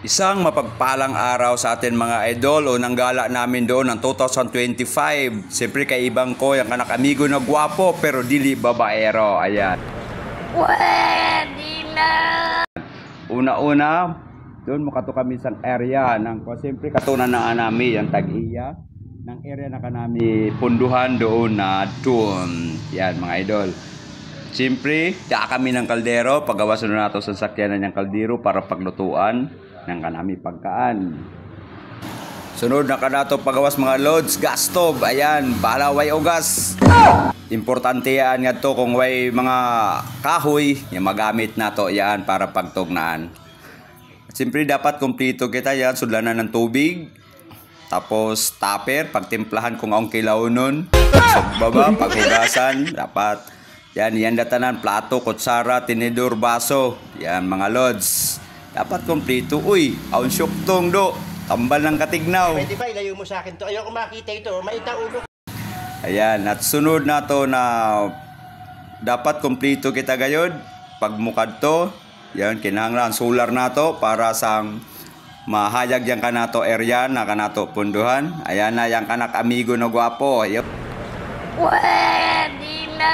Isang mapagpalang araw sa atin mga idol o nanggala namin doon ng 2025. Siyempre kay ibang ko yung anak amigo na gwapo pero dili babaero. Ayan. Pwede na! Una-una, doon makato kami sa area ng siyempre katunan na anami yung tag-iya ng area na kanami punduhan doon na doon. Yan mga idol. Siyempre, da kami ng kaldero, pagawas na nato sa sakyanan ng kaldero para paglutuan ng kanami pagkaan. Sunod na kanato pagawas mga lods, gas stove, ayan, balaway o gas. Importante yan nga to kung way mga kahoy, yung magamit nato yan para pagtugnaan. Siyempre dapat kumplito kita yan, sudlanan ng tubig. Tapos tupper, pagtimplahan kung ang kilaw nun. Pagbaba, paghugasan, dapat. Yan datanan, plato, kutsara, tinidor, baso. Yan mga lods. Dapat kumplito. Uy, aun syuktong do. Tambal ng katignaw. Pwede ba ilayo mo sa akin to? Ayoko makita ito. Maita ulo. Ayan, at sunod na to na dapat kumplito kita gayod. Pagmukad to, yan, kinahanglan solar na to para sang mahayag yang kanato area na kanato punduhan. Ayan na yang kanak amigo na gwapo. Pwede na!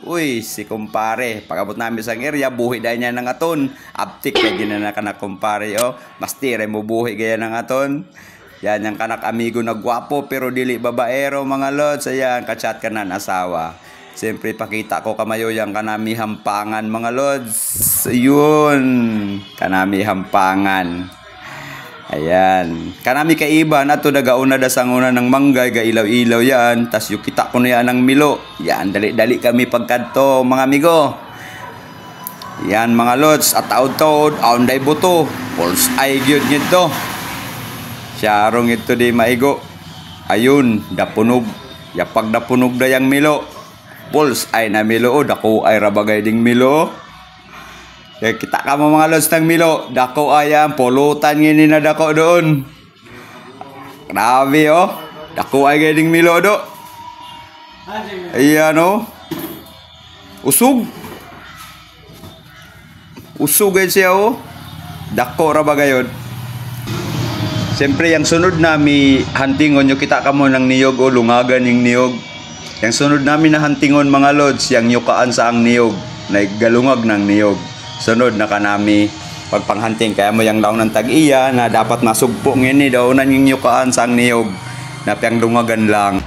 Uy, si kumpare. Pagabot namin sa area, buhi dahil niya ng aton. Aptik kaya ginana kanak kumpare. Oh. Mastire mo buhi gaya ng aton. Yan yung kanak amigo na gwapo pero dili babaero mga lods. Ayan, kachat ka na asawa. Siyempre pakita ko kamayo yung kanami hampangan mga lods. Yun, kanami hampangan. Ayan. Kanami kaiba na to nagauna da sang una ng manggay, gailaw-ilaw yan. Tas yung kita ko na yan ng milo. Yan, dali-dali kami pagkanto mga amigo. Yan mga lods. At taod-taod, aunday buto. Pulse ay gyud nito. Siyarong ito di maigo. Ayun, dapunog. Yapag dapunog da yang milo. Pulse ay na milo. O, dako ay rabagay ding milo. Kaya kita ka mo mga lods ng milo. Dako ayan, pulutan ngini na dako doon. Grabe oh. Dako ay gading milo do. Ayan oh. Usog. Usog ay siya oh. Dako ra ba gayon? Siyempre yung sunod nami huntingon nyo kita ka mo ng niyog o lungagan yung niyog. Yung sunod namin na huntingon mga lods, yung yukaan sa ang niyog. Naigalungag ng niyog. Sunod na kanami pagpanghunting kaya mo yung daw ng tag-iya na dapat masugpo ngini daw na yung yukaan sa ang niyog na piyang lungagan lang.